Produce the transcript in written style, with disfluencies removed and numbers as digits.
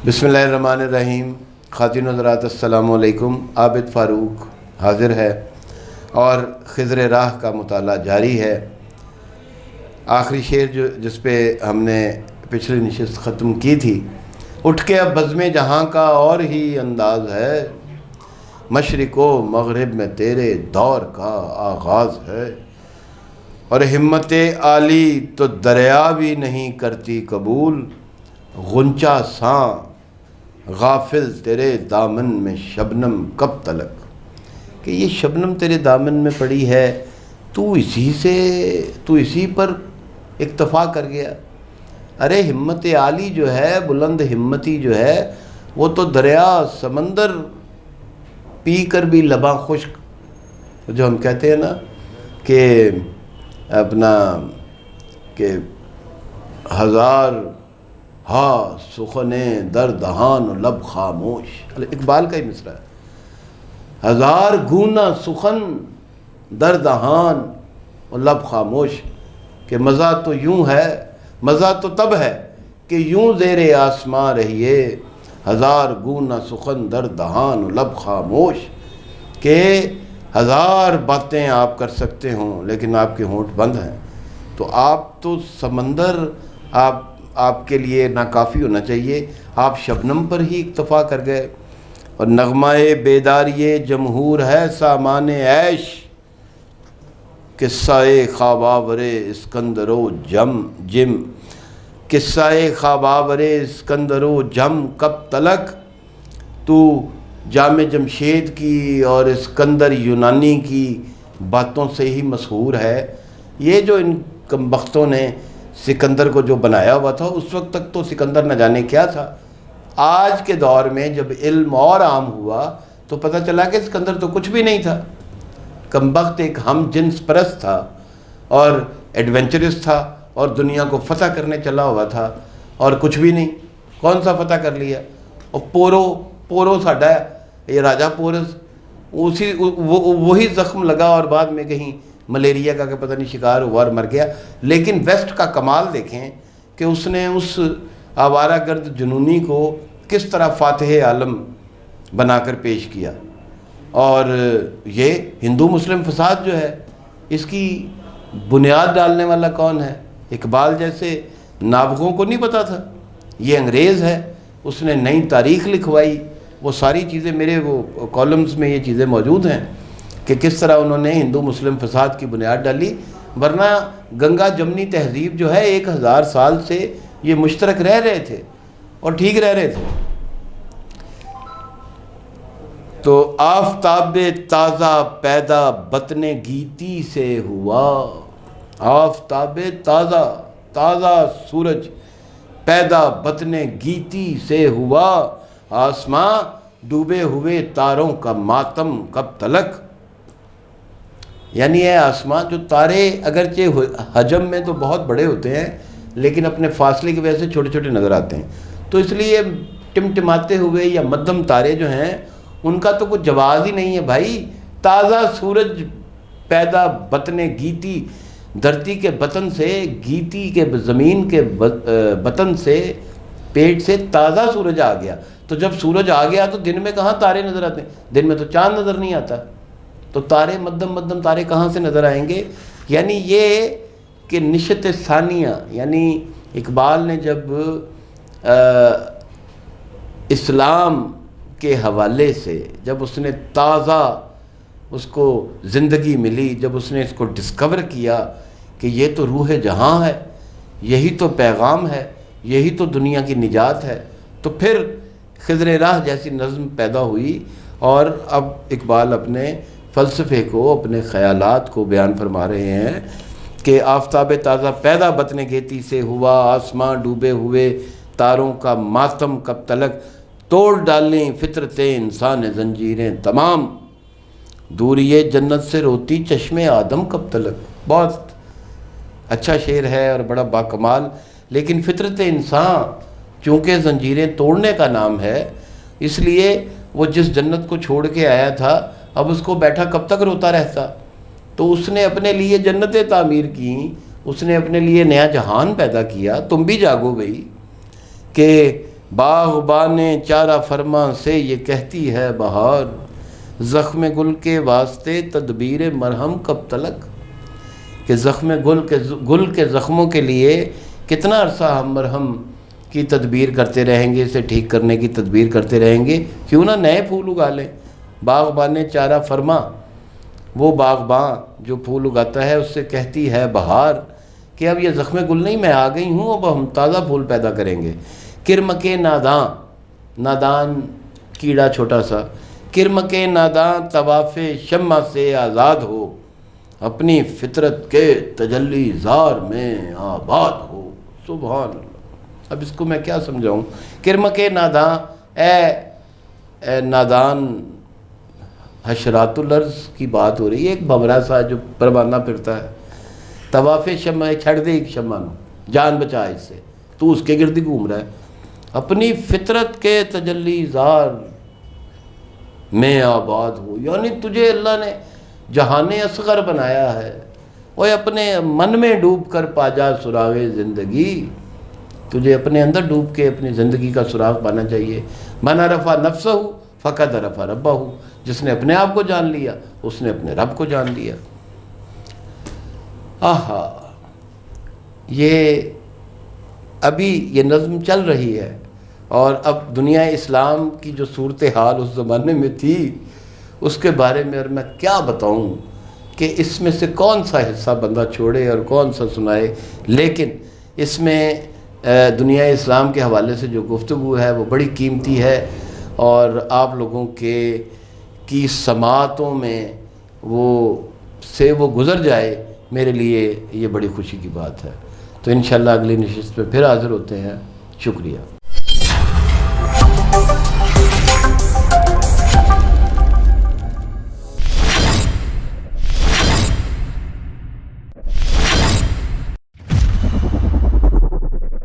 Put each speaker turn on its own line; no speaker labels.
बिस्मिल्लाहिर्रहमानिर्रहीम। ख़ातिन हज़रात अस्सलामु अलैकुम। आबिद फ़ारूक हाज़िर है और ख़िज़्र राह का मुताला जारी है। आखिरी शेर जिस पे हमने पिछली नशिस्त ख़त्म की थी, उठ के अब बज़्म जहाँ का और ही अंदाज़ है, मशरिक़ो मग़रिब में तेरे दौर का आगाज़ है। और हिम्मत आली तो दरिया भी नहीं करती कबूल, गुंचा सां गाफिल तेरे दामन में शबनम कब तलक। कि ये शबनम तेरे दामन में पड़ी है, तू इसी पर इक्तफ़ा कर गया। अरे हिम्मत आली जो है, बुलंद हिम्मती जो है, वो तो दरिया समंदर पी कर भी लबा खुश्क, जो हम कहते हैं ना कि अपना कि हज़ार हा सुखने दर दहान लब खामोश, इकबाल का ही मिसरा है। हज़ार गूना सुखन दर दहान और लब खामोश, कि मज़ा तो यूँ है, मज़ा तो तब है कि यूँ ज़ेरे आसमां रहिए, हज़ार गूना सुखन दर दहान लब खामोश। कि हज़ार बातें आप कर सकते हों लेकिन आपके होंठ बंद हैं। तो आप तो समंदर आपके लिए नाकाफ़ी होना चाहिए, आप शबनम पर ही इक्तफ़ा कर गए। और नग़्मा-ए बेदारी जमहूर है सामाने ऐश, किस्सा-ए ख़्वाबावरे इस्कंदरो जिम, किस्सा-ए ख़्वाबावरे इस्कंदरो जम कब तलक। तू जामे जमशेद की और इस्कंदर यूनानी की बातों से ही मशहूर है। ये जो इन कमबख्तों ने सिकंदर को जो बनाया हुआ था, उस वक्त तक तो सिकंदर न जाने क्या था। आज के दौर में जब इल्म और आम हुआ तो पता चला कि सिकंदर तो कुछ भी नहीं था। कमबख्त एक हम जिन्स परस्त था और एडवेंचरस था और दुनिया को फ़तह करने चला हुआ था, और कुछ भी नहीं। कौन सा फ़तह कर लिया? और पोरो साडा है, ये राजा पोरस, वही ज़ख्म लगा और बाद में कहीं मलेरिया का पता नहीं शिकार हुआ और मर गया। लेकिन वेस्ट का कमाल देखें कि उसने उस आवारा गर्द जुनूनी को किस तरह फातिह आलम बनाकर पेश किया। और ये हिंदू मुस्लिम फसाद जो है, इसकी बुनियाद डालने वाला कौन है? इकबाल जैसे नाबगों को नहीं पता था। ये अंग्रेज़ है, उसने नई तारीख़ लिखवाई। वो सारी चीज़ें मेरे वो कॉलम्स में ये चीज़ें मौजूद हैं कि किस तरह उन्होंने हिंदू मुस्लिम फसाद की बुनियाद डाली। वरना गंगा जमनी तहज़ीब जो है 1000 साल से ये मुश्तरक रह रहे थे और ठीक रह रहे थे। तो आफ़ताब ताज़ा पैदा बतने गीती से हुआ, आफ़ताब ताज़ा सूरज पैदा बतने गीती से हुआ, आसमां डूबे हुए तारों का मातम कब तलक। यानी है आसमां, जो तारे अगरचे हजम में तो बहुत बड़े होते हैं लेकिन अपने फासले की वजह से छोटे छोटे नज़र आते हैं, तो इसलिए टिमटिमाते हुए या मध्यम तारे जो हैं उनका तो कुछ जवाब ही नहीं है भाई। ताज़ा सूरज पैदा बतने गीती, धरती के बतन से, गीती के ज़मीन के बतन से, पेट से ताज़ा सूरज आ गया। तो जब सूरज आ गया तो दिन में कहाँ तारे नज़र आते हैं? दिन में तो चाँद नज़र नहीं आता। तो तारे मध्यम तारे कहाँ से नज़र आएंगे? यानी ये कि निशत सानिया, यानी इकबाल ने जब इस्लाम के हवाले से जब उसने ताज़ा उसको ज़िंदगी मिली, जब उसने इसको डिस्कवर किया कि ये तो रूह जहाँ है, यही तो पैगाम है, यही तो दुनिया की निजात है, तो फिर ख़िज़्र राह जैसी नज़्म पैदा हुई। और अब इकबाल अपने फ़लसफ़े को, अपने ख़यालात को बयान फरमा रहे हैं कि आफ़ताब ताज़ा पैदा बतने गेती से हुआ, आसमां डूबे हुए तारों का मातम कब तलक। तोड़ डालें फ़ितरतें इंसान ज़ंजीरें तमाम, दूरिये जन्नत से रोती चश्मे आदम कब तलक। बहुत अच्छा शेर है और बड़ा बाकमाल। लेकिन फ़ितरत इंसान चूँकि ज़ंजीरें तोड़ने का नाम है, इसलिए वो जिस जन्नत को छोड़ के आया था, अब उसको बैठा कब तक रोता रहता। तो उसने अपने लिए जन्नतें तामीर की, उसने अपने लिए नया जहान पैदा किया। तुम भी जागो भाई कि باغبان چارہ فرما سے یہ کہتی ہے بہار، زخم گل کے واسطے تدبیر مرہم کب تلک، کہ زخم گل کے زخموں کے لیے کتنا عرصہ ہم مرہم کی تدبیر کرتے رہیں گے، اسے ٹھیک کرنے کی تدبیر کرتے رہیں گے، کیوں نہ نئے پھول اگا لیں۔ باغبان چارہ فرما، وہ باغباں جو پھول اگاتا ہے، اس سے کہتی ہے بہار کہ اب یہ زخم گل نہیں، میں آ گئی ہوں، اب ہم تازہ پھول پیدا کریں گے۔ کرم کے ناداں، نادان کیڑا چھوٹا سا، کرم کے ناداں طواف شمع سے آزاد ہو، اپنی فطرت کے تجلی زار میں آباد ہو۔ سبحان اللہ۔ اب اس کو میں کیا سمجھاؤں؟ کرم کے ناداں، اے نادان حشرات الارض کی بات ہو رہی ہے، ایک بھمرا سا جو پروانہ پھرتا ہے، طواف شمع چھڑ دے ایک شمع نو، جان بچا اس سے، تو اس کے گرد گھوم رہا ہے، اپنی فطرت کے تجلی زار میں آباد ہو، یعنی تجھے اللہ نے جہان اصغر بنایا ہے، وہ اپنے من میں ڈوب کر پا جا سراغ زندگی، تجھے اپنے اندر ڈوب کے اپنی زندگی کا سراغ پانا چاہیے۔ من عرف نفسہ فقد عرف ربہ، جس نے اپنے آپ کو جان لیا اس نے اپنے رب کو جان لیا۔ آہا، یہ ابھی یہ نظم چل رہی ہے، اور اب دنیا اسلام کی جو صورتحال اس زمانے میں تھی اس کے بارے میں اور میں کیا بتاؤں کہ اس میں سے کون سا حصہ بندہ چھوڑے اور کون سا سنائے، لیکن اس میں دنیا اسلام کے حوالے سے جو گفتگو ہے وہ بڑی قیمتی ہے، اور آپ لوگوں کی سماعتوں میں وہ گزر جائے، میرے لیے یہ بڑی خوشی کی بات ہے۔ تو انشاءاللہ اگلی نشست پہ پھر حاضر ہوتے ہیں۔ شکریہ۔